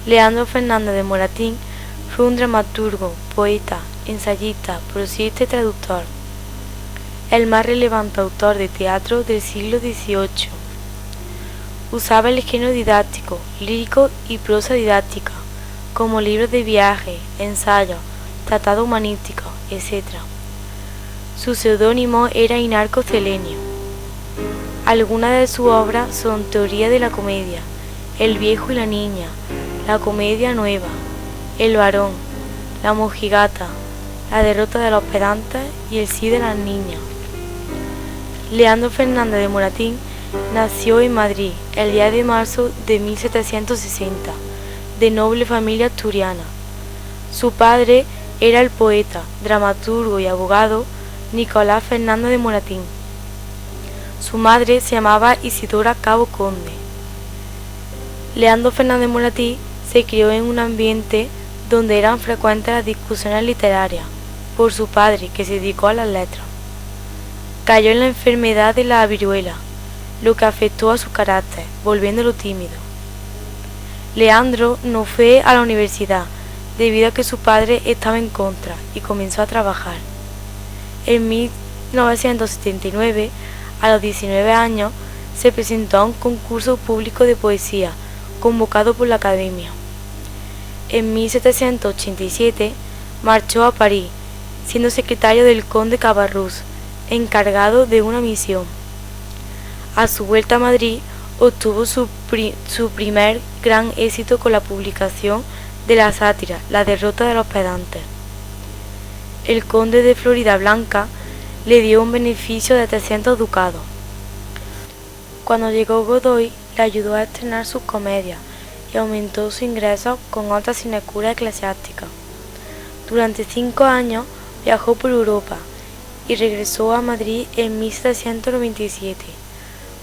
Leandro Fernández de Moratín fue un dramaturgo, poeta, ensayista, prosista y traductor, el más relevante autor de teatro del siglo XVIII. Usaba el género didáctico, lírico y prosa didáctica, como libros de viaje, ensayos, tratados humanísticos, etc. Su seudónimo era Inarco Celenio. Algunas de sus obras son Teoría de la comedia, El viejo y la niña, La comedia nueva, El varón, La mojigata, La derrota de los pedantes y El sí de las niñas. Leandro Fernández de Moratín nació en Madrid el 10 de marzo de 1760, de noble familia asturiana. Su padre era el poeta, dramaturgo y abogado Nicolás Fernández de Moratín. Su madre se llamaba Isidora Cabo Conde. Leandro Fernández de Moratín se crió en un ambiente donde eran frecuentes las discusiones literarias por su padre, que se dedicó a las letras. Cayó en la enfermedad de la viruela, lo que afectó a su carácter, volviéndolo tímido. Leandro no fue a la universidad debido a que su padre estaba en contra y comenzó a trabajar. En 1979, a los 19 años, se presentó a un concurso público de poesía convocado por la Academia. En 1787 marchó a París, siendo secretario del conde Cabarrús, encargado de una misión. A su vuelta a Madrid obtuvo su primer gran éxito con la publicación de la sátira La derrota de los pedantes. El conde de Floridablanca le dio un beneficio de 300 ducados. Cuando llegó Godoy, le ayudó a estrenar sus comedias y aumentó sus ingresos con otras sinecuras eclesiásticas. Durante 5 años viajó por Europa y regresó a Madrid en 1797,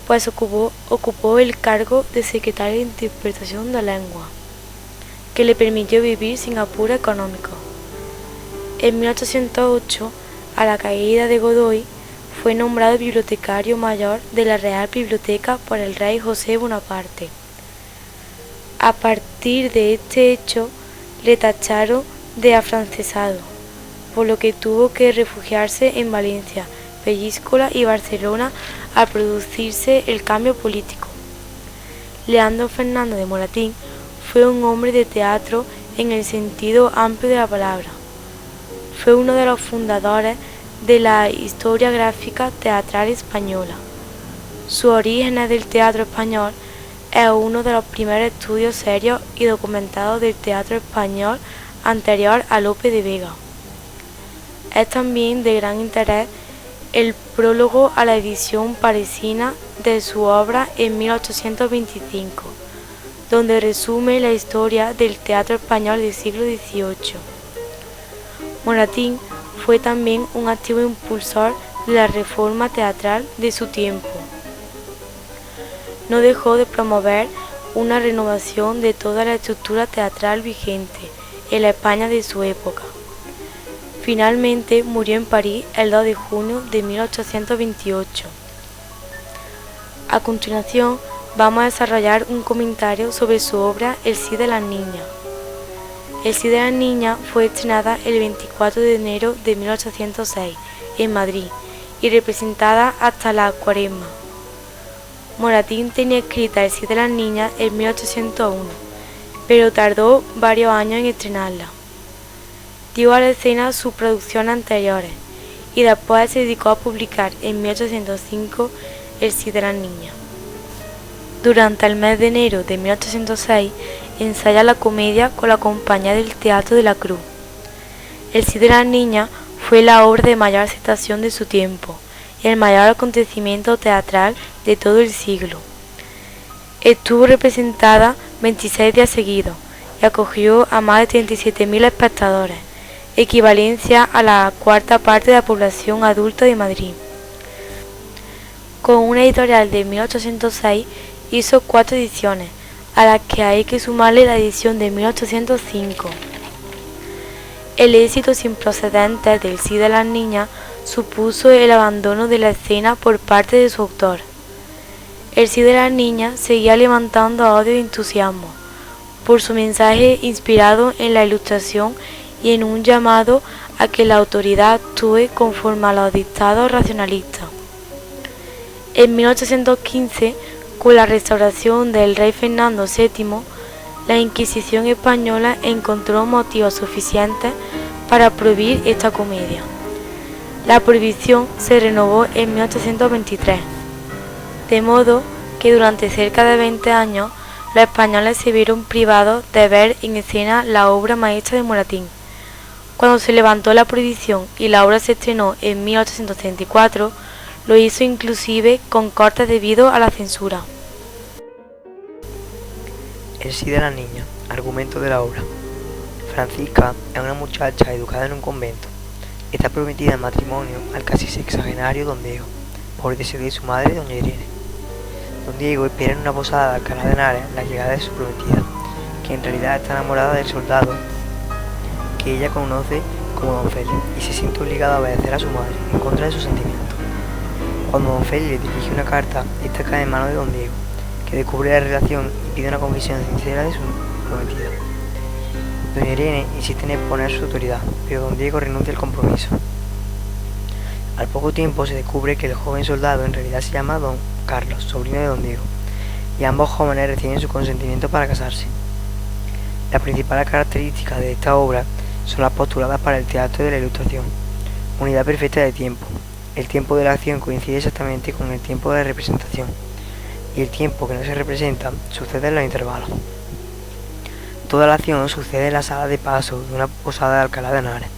pues ocupó el cargo de secretario de Interpretación de Lengua, que le permitió vivir sin apuro económico. En 1808, a la caída de Godoy, fue nombrado bibliotecario mayor de la Real Biblioteca por el rey José Bonaparte. A partir de este hecho, le tacharon de afrancesado, por lo que tuvo que refugiarse en Valencia, Peñíscola y Barcelona al producirse el cambio político. Leandro Fernández de Moratín fue un hombre de teatro en el sentido amplio de la palabra. Fue uno de los fundadores de la historiografía teatral española. Sus orígenes del teatro español es uno de los primeros estudios serios y documentados del teatro español anterior a Lope de Vega. Es también de gran interés el prólogo a la edición parisina de su obra en 1825, donde resume la historia del teatro español del siglo XVIII. Moratín fue también un activo impulsor de la reforma teatral de su tiempo. No dejó de promover una renovación de toda la estructura teatral vigente en la España de su época. Finalmente murió en París el 2 de junio de 1828. A continuación, vamos a desarrollar un comentario sobre su obra El sí de las niñas. El sí de las niñas fue estrenada el 24 de enero de 1806 en Madrid y representada hasta la Cuaresma. Moratín tenía escrita El sí de las niñas en 1801, pero tardó varios años en estrenarla. Dio a la escena sus producciones anteriores y después se dedicó a publicar en 1805 El sí de las niñas. Durante el mes de enero de 1806 ensaya la comedia con la compañía del Teatro de la Cruz. El sí de las niñas fue la obra de mayor aceptación de su tiempo y el mayor acontecimiento teatral de todo el siglo. Estuvo representada 26 días seguidos y acogió a más de 37.000 espectadores, equivalencia a la cuarta parte de la población adulta de Madrid. Con una editorial de 1806 hizo 4 ediciones, a las que hay que sumarle la edición de 1805. El éxito sin precedentes del sí de las niñas supuso el abandono de la escena por parte de su autor. El sí de las niñas seguía levantando odio y entusiasmo, por su mensaje inspirado en la Ilustración y en un llamado a que la autoridad actúe conforme a los dictados racionalistas. En 1815, con la restauración del rey Fernando VII, la Inquisición española encontró motivos suficientes para prohibir esta comedia. La prohibición se renovó en 1823, de modo que durante cerca de 20 años los españoles se vieron privados de ver en escena la obra maestra de Moratín. Cuando se levantó la prohibición y la obra se estrenó en 1834, lo hizo inclusive con cortes debido a la censura. El sí de la niña, argumento de la obra. Francisca es una muchacha educada en un convento. Está prometida en matrimonio al casi sexagenario don Diego, por deseo de su madre, doña Irene. Don Diego espera en una posada de Alcalá de Henares la llegada de su prometida, que en realidad está enamorada del soldado que ella conoce como don Félix, y se siente obligado a obedecer a su madre en contra de sus sentimientos. Cuando don Félix le dirige una carta, esta cae en manos de don Diego, que descubre la relación y pide una confesión sincera de su prometida. Doña Irene insiste en exponer su autoridad, pero don Diego renuncia al compromiso. Al poco tiempo se descubre que el joven soldado en realidad se llama don Carlos, sobrino de don Diego, y ambos jóvenes reciben su consentimiento para casarse. Las principales características de esta obra son las postuladas para el teatro de la Ilustración: unidad perfecta de tiempo. El tiempo de la acción coincide exactamente con el tiempo de la representación, y el tiempo que no se representa sucede en los intervalos. Toda la acción sucede en la sala de paso de una posada de Alcalá de Henares.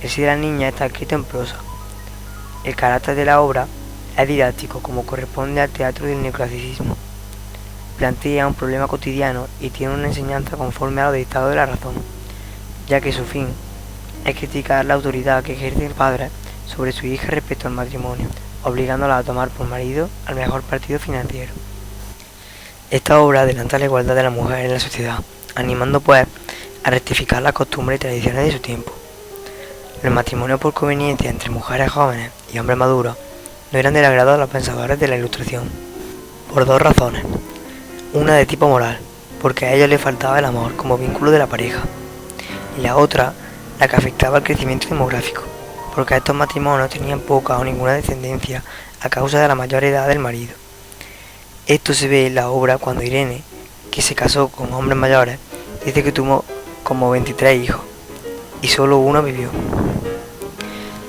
El sí de la niña está escrito en prosa. El carácter de la obra es didáctico, como corresponde al teatro del neoclasicismo. Plantea un problema cotidiano y tiene una enseñanza conforme a los dictados de la razón, ya que su fin es criticar la autoridad que ejerce el padre sobre su hija respecto al matrimonio, obligándola a tomar por marido al mejor partido financiero. Esta obra adelanta la igualdad de la mujer en la sociedad, animando pues a rectificar las costumbres y tradiciones de su tiempo. Los matrimonios por conveniencia entre mujeres jóvenes y hombres maduros no eran del agrado de los pensadores de la Ilustración, por dos razones. Una de tipo moral, porque a ellos les faltaba el amor como vínculo de la pareja, y la otra, la que afectaba al crecimiento demográfico, porque estos matrimonios tenían poca o ninguna descendencia a causa de la mayor edad del marido. Esto se ve en la obra cuando Irene, que se casó con hombres mayores, dice que tuvo como 23 hijos, y solo uno vivió.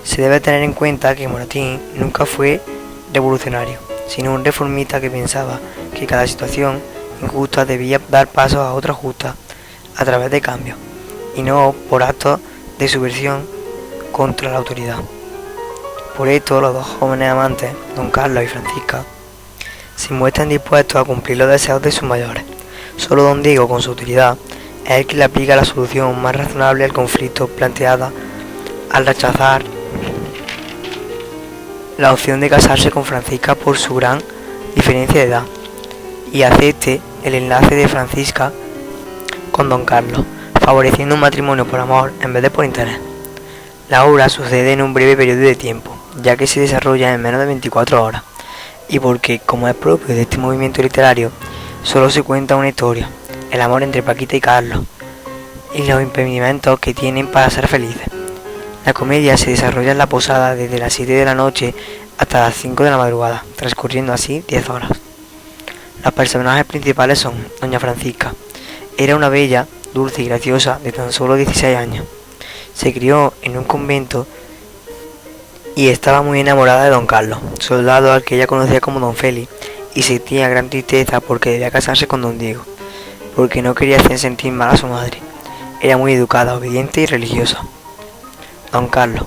Se debe tener en cuenta que Moratín nunca fue revolucionario, sino un reformista que pensaba que cada situación injusta debía dar paso a otra justa a través de cambios, y no por actos de subversión contra la autoridad. Por esto, los dos jóvenes amantes, don Carlos y Francisca, se muestran dispuestos a cumplir los deseos de sus mayores. Solo don Diego, con su autoridad, es el que le aplica la solución más razonable al conflicto planteada al rechazar la opción de casarse con Francisca por su gran diferencia de edad, y acepte el enlace de Francisca con don Carlos, favoreciendo un matrimonio por amor en vez de por interés. La obra sucede en un breve periodo de tiempo, ya que se desarrolla en menos de 24 horas, y porque, como es propio de este movimiento literario, solo se cuenta una historia, el amor entre Paquita y Carlos, y los impedimentos que tienen para ser felices. La comedia se desarrolla en la posada desde las 7 de la noche hasta las 5 de la madrugada, transcurriendo así 10 horas. Los personajes principales son doña Francisca. Era una bella, dulce y graciosa de tan solo 16 años. Se crió en un convento y estaba muy enamorada de don Carlos, soldado al que ella conocía como don Félix, y sentía gran tristeza porque debía casarse con don Diego, porque no quería hacer sentir mal a su madre. Era muy educada, obediente y religiosa. Don Carlos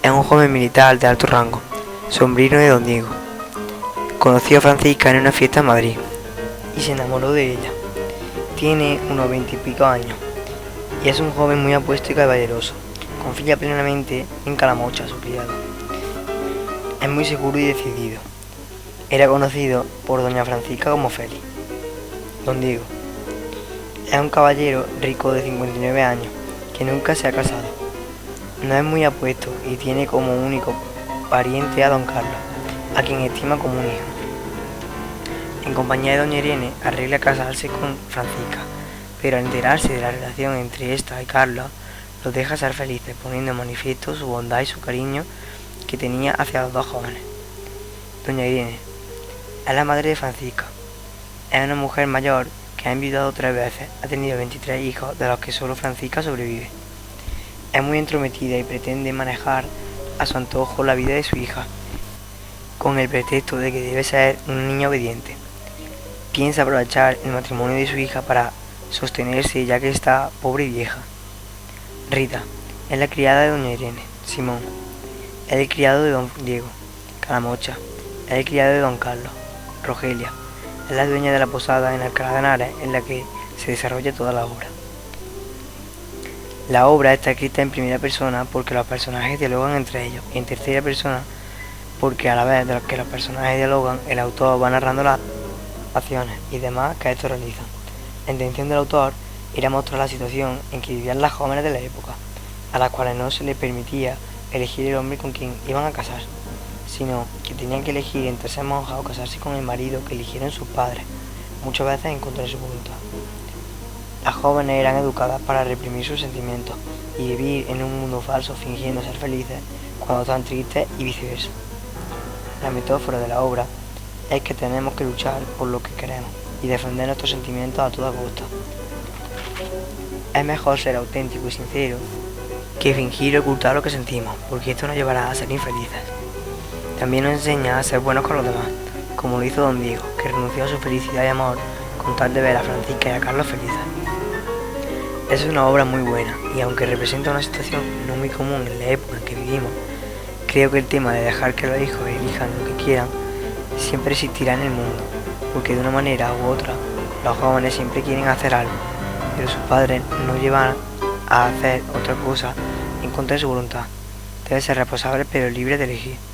es un joven militar de alto rango, sobrino de don Diego. Conoció a Francisca en una fiesta en Madrid y se enamoró de ella. Tiene unos 20 y pico años y es un joven muy apuesto y caballeroso. Confía plenamente en Calamocha, su criado. Es muy seguro y decidido. Era conocido por doña Francisca como Félix. Don Diego es un caballero rico de 59 años que nunca se ha casado. No es muy apuesto y tiene como único pariente a don Carlos, a quien estima como un hijo. En compañía de doña Irene arregla casarse con Francisca, pero al enterarse de la relación entre esta y Carlos, los deja ser felices, poniendo en manifiesto su bondad y su cariño que tenía hacia los dos jóvenes. Doña Irene es la madre de Francisca. Es una mujer mayor que ha enviudado 3 veces, ha tenido 23 hijos, de los que solo Francisca sobrevive. Es muy entrometida y pretende manejar a su antojo la vida de su hija, con el pretexto de que debe ser una niña obediente. Piensa aprovechar el matrimonio de su hija para sostenerse, ya que está pobre y vieja. Rita es la criada de doña Irene. Simón es el criado de don Diego. Calamocha es el criado de don Carlos. Rogelia es la dueña de la posada en Alcalá de Henares, en la que se desarrolla toda la obra. La obra está escrita en primera persona porque los personajes dialogan entre ellos, y en tercera persona porque a la vez de que los personajes dialogan, el autor va narrando las acciones y demás que estos realizan. La intención del autor era mostrar la situación en que vivían las jóvenes de la época, a las cuales no se les permitía elegir el hombre con quien iban a casar, sino que tenían que elegir entre ser monjas o casarse con el marido que eligieron sus padres, muchas veces en contra de su voluntad. Las jóvenes eran educadas para reprimir sus sentimientos y vivir en un mundo falso fingiendo ser felices cuando están tristes y viceversa. La metáfora de la obra es que tenemos que luchar por lo que queremos y defender nuestros sentimientos a toda costa. Es mejor ser auténtico y sincero que fingir y ocultar lo que sentimos, porque esto nos llevará a ser infelices. También nos enseña a ser buenos con los demás, como lo hizo don Diego, que renunció a su felicidad y amor con tal de ver a Francisca y a Carlos felices. Es una obra muy buena, y aunque representa una situación no muy común en la época en que vivimos, creo que el tema de dejar que los hijos elijan lo que quieran siempre existirá en el mundo, porque de una manera u otra los jóvenes siempre quieren hacer algo, pero sus padres no llevan a hacer otra cosa en contra de su voluntad. Debe ser responsable pero libre de elegir.